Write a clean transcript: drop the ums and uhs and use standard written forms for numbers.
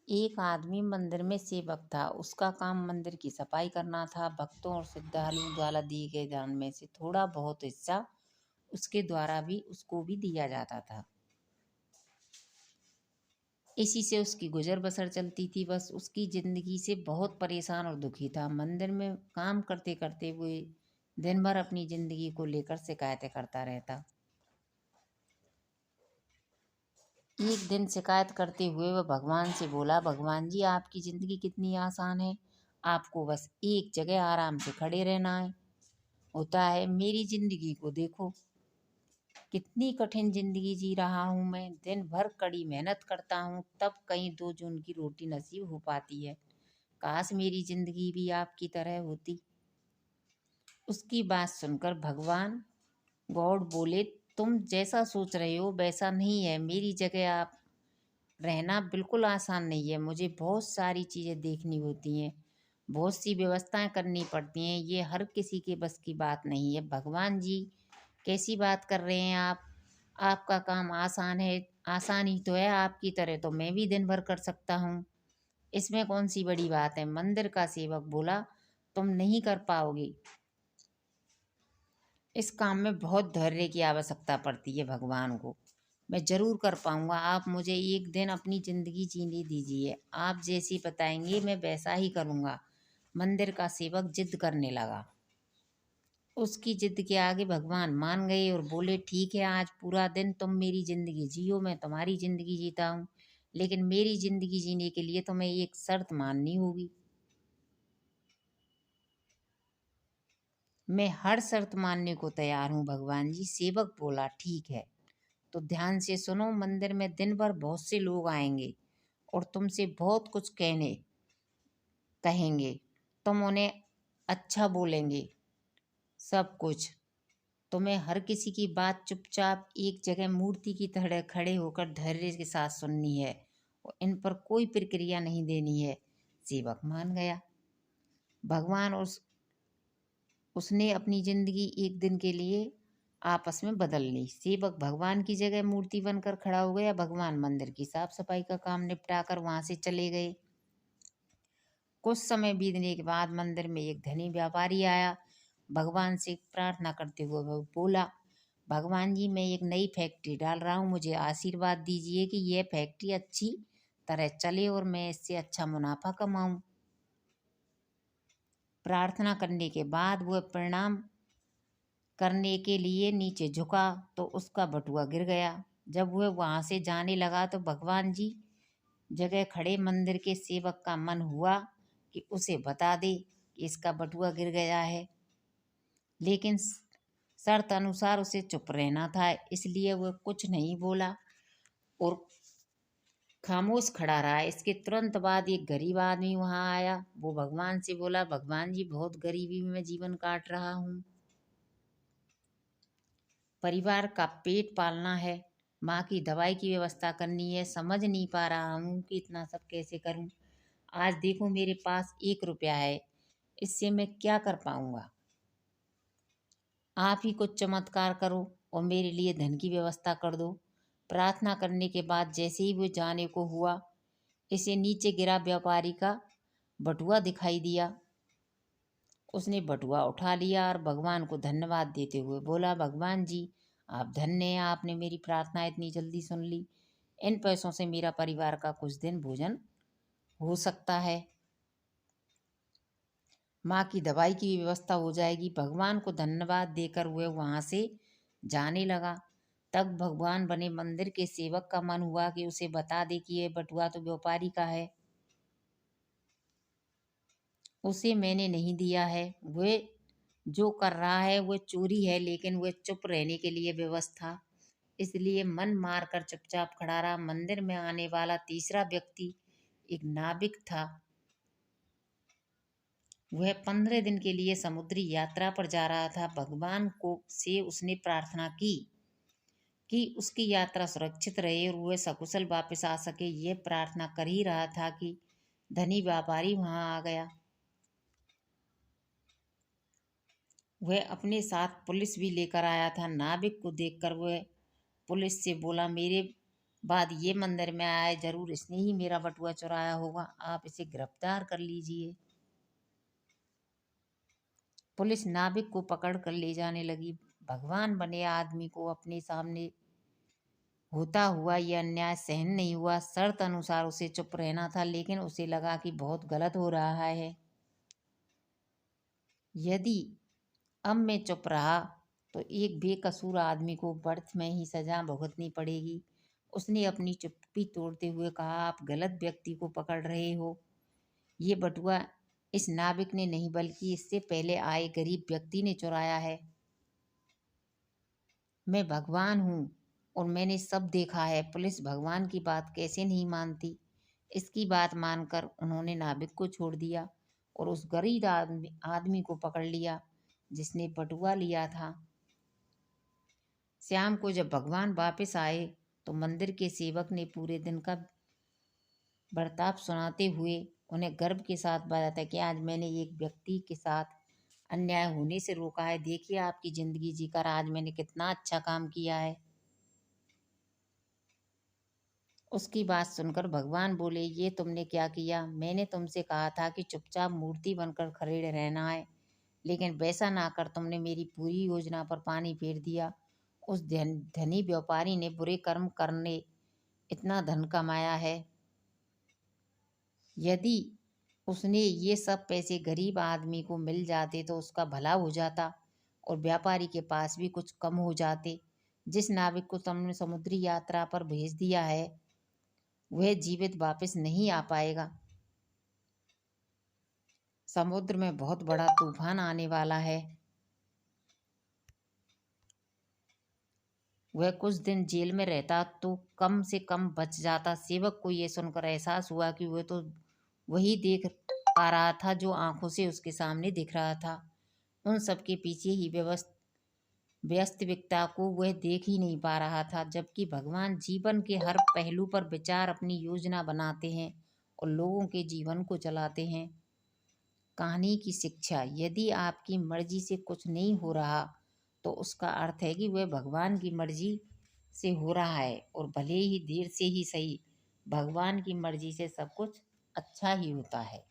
एक आदमी मंदिर में सेवक था। उसका काम मंदिर की सफाई करना था। भक्तों और श्रद्धालुओं द्वारा दिए गए दान में से थोड़ा बहुत हिस्सा उसके द्वारा भी उसको भी दिया जाता था। इसी से उसकी गुजर बसर चलती थी। बस उसकी जिंदगी से बहुत परेशान और दुखी था। मंदिर में काम करते करते हुए दिन भर अपनी जिंदगी को लेकर शिकायतें करता रहता। एक दिन शिकायत करते हुए वह भगवान से बोला, भगवान जी, आपकी जिंदगी कितनी आसान है। आपको बस एक जगह आराम से खड़े रहना है होता है। मेरी जिंदगी को देखो, कितनी कठिन जिंदगी जी रहा हूँ मैं। दिन भर कड़ी मेहनत करता हूँ, तब कहीं 2 जून की रोटी नसीब हो पाती है। काश मेरी जिंदगी भी आपकी तरह होती। उसकी बात सुनकर भगवान गॉड बोले, तुम जैसा सोच रहे हो वैसा नहीं है। मेरी जगह आप रहना बिल्कुल आसान नहीं है। मुझे बहुत सारी चीज़ें देखनी होती हैं, बहुत सी व्यवस्थाएं करनी पड़ती हैं। ये हर किसी के बस की बात नहीं है। भगवान जी, कैसी बात कर रहे हैं आप? आपका काम आसान है। आसान ही तो है, आपकी तरह तो मैं भी दिन भर कर सकता हूँ। इसमें कौन सी बड़ी बात है? मंदिर का सेवक बोला, तुम नहीं कर पाओगे। इस काम में बहुत धैर्य की आवश्यकता पड़ती है भगवान को। मैं जरूर कर पाऊंगा। आप मुझे एक दिन अपनी जिंदगी जीने दीजिए। आप जैसी बताएंगे मैं वैसा ही करूंगा। मंदिर का सेवक जिद करने लगा। उसकी जिद के आगे भगवान मान गए और बोले, ठीक है, आज पूरा दिन तुम मेरी जिंदगी जियो, मैं तुम्हारी जिंदगी जीता हूँ। लेकिन मेरी जिंदगी जीने के लिए तुम्हें एक शर्त माननी होगी। मैं हर शर्त मानने को तैयार हूँ भगवान जी। सेवक बोला, ठीक है, तो ध्यान से सुनो। मंदिर में दिन भर बहुत से लोग आएंगे और तुमसे बहुत कुछ कहने कहेंगे। तुम उन्हें अच्छा बोलेंगे, सब कुछ। तुम्हें हर किसी की बात चुपचाप एक जगह मूर्ति की तरह खड़े होकर धैर्य के साथ सुननी है और इन पर कोई प्रक्रिया नहीं देनी है। सेवक मान गया। भगवान उसने अपनी जिंदगी एक दिन के लिए आपस में बदल ली। सेवक भगवान की जगह मूर्ति बनकर खड़ा हो गया। भगवान मंदिर की साफ सफाई का काम निपटा कर वहां से चले गए। कुछ समय बीतने के बाद मंदिर में एक धनी व्यापारी आया। भगवान से प्रार्थना करते हुए वह बोला, भगवान जी, मैं एक नई फैक्ट्री डाल रहा हूँ। मुझे आशीर्वाद दीजिए कि यह फैक्ट्री अच्छी तरह चले और मैं इससे अच्छा मुनाफा कमाऊं। प्रार्थना करने के बाद वह प्रणाम करने के लिए नीचे झुका तो उसका बटुआ गिर गया। जब वह वहां से जाने लगा तो भगवान जी जगह खड़े मंदिर के सेवक का मन हुआ कि उसे बता दे कि इसका बटुआ गिर गया है, लेकिन शर्त अनुसार उसे चुप रहना था। इसलिए वह कुछ नहीं बोला और खामोश खड़ा रहा। इसके तुरंत बाद एक गरीब आदमी वहां आया। वो भगवान से बोला, भगवान जी, बहुत गरीबी में जीवन काट रहा हूँ। परिवार का पेट पालना है, माँ की दवाई की व्यवस्था करनी है। समझ नहीं पा रहा हूँ कि इतना सब कैसे करूँ। आज देखो, मेरे पास 1 रुपया है, इससे मैं क्या कर पाऊंगा। आप ही कुछ चमत्कार करो और मेरे लिए धन की व्यवस्था कर दो। प्रार्थना करने के बाद जैसे ही वो जाने को हुआ, इसे नीचे गिरा व्यापारी का बटुआ दिखाई दिया। उसने बटुआ उठा लिया और भगवान को धन्यवाद देते हुए बोला, भगवान जी, आप धन्य हैं, आपने मेरी प्रार्थना इतनी जल्दी सुन ली। इन पैसों से मेरा परिवार का कुछ दिन भोजन हो सकता है। माँ की दवाई की व्यवस्था हो जाएगी। भगवान को धन्यवाद देकर वह वहां से जाने लगा। तब भगवान बने मंदिर के सेवक का मन हुआ कि उसे बता दे कि यह बटुआ तो व्यापारी का है, उसे मैंने नहीं दिया है। वह जो कर रहा है वह चोरी है, लेकिन वह चुप रहने के लिए व्यवस्था। इसलिए मन मार कर चुपचाप खड़ा रहा। मंदिर में आने वाला तीसरा व्यक्ति एक नाविक था। वह 15 दिन के लिए समुद्री यात्रा पर जा रहा था। भगवान को से उसने प्रार्थना की कि उसकी यात्रा सुरक्षित रहे और वह सकुशल वापस आ सके। यह प्रार्थना कर ही रहा था कि धनी व्यापारी वहां आ गया। वह अपने साथ पुलिस भी लेकर आया था। नाविक को देखकर वह पुलिस से बोला, मेरे बाद ये मंदिर में आया, जरूर इसने ही मेरा बटुआ चुराया होगा, आप इसे गिरफ्तार कर लीजिए। पुलिस नाविक को पकड़ कर ले जाने लगी। भगवान बने आदमी को अपने सामने होता हुआ यह अन्याय सहन नहीं हुआ। शर्त अनुसार उसे चुप रहना था, लेकिन उसे लगा कि बहुत गलत हो रहा है। यदि अब मैं चुप रहा तो एक बेकसूर आदमी को बर्थ में ही सजा भुगतनी पड़ेगी। उसने अपनी चुप्पी तोड़ते हुए कहा, आप गलत व्यक्ति को पकड़ रहे हो। ये बटुआ इस नाविक ने नहीं, बल्कि इससे पहले आए गरीब व्यक्ति ने चुराया है। मैं भगवान हूँ और मैंने सब देखा है। पुलिस भगवान की बात कैसे नहीं मानती। इसकी बात मानकर उन्होंने नाविक को छोड़ दिया और उस गरीब आदमी को पकड़ लिया जिसने बटुआ लिया था। शाम को जब भगवान वापस आए तो मंदिर के सेवक ने पूरे दिन का बर्ताव सुनाते हुए उन्हें गर्व के साथ बताया था कि आज मैंने एक व्यक्ति के साथ अन्याय होने से रोका है। देखिए आपकी जिंदगी जीकर आज मैंने कितना अच्छा काम किया है। उसकी बात सुनकर भगवान बोले, ये तुमने क्या किया? मैंने तुमसे कहा था कि चुपचाप मूर्ति बनकर खड़े रहना है, लेकिन वैसा ना कर तुमने मेरी पूरी योजना पर पानी फेर दिया। उस धनी व्यापारी ने बुरे कर्म करने इतना धन कमाया है। यदि उसने ये सब पैसे गरीब आदमी को मिल जाते तो उसका भला हो जाता और व्यापारी के पास भी कुछ कम हो जाते। जिस नाविक को तुमने समुद्री यात्रा पर भेज दिया है वह जीवित वापस नहीं आ पाएगा। समुद्र में बहुत बड़ा तूफान आने वाला है। वह कुछ दिन जेल में रहता तो कम से कम बच जाता। सेवक को यह सुनकर एहसास हुआ कि वह तो वही देख पा रहा था जो आंखों से उसके सामने दिख रहा था। उन सबके पीछे ही वास्तविकता को वह देख ही नहीं पा रहा था। जबकि भगवान जीवन के हर पहलू पर विचार अपनी योजना बनाते हैं और लोगों के जीवन को चलाते हैं। कहानी की शिक्षा, यदि आपकी मर्जी से कुछ नहीं हो रहा तो उसका अर्थ है कि वह भगवान की मर्जी से हो रहा है, और भले ही देर से ही सही, भगवान की मर्जी से सब कुछ अच्छा ही होता है।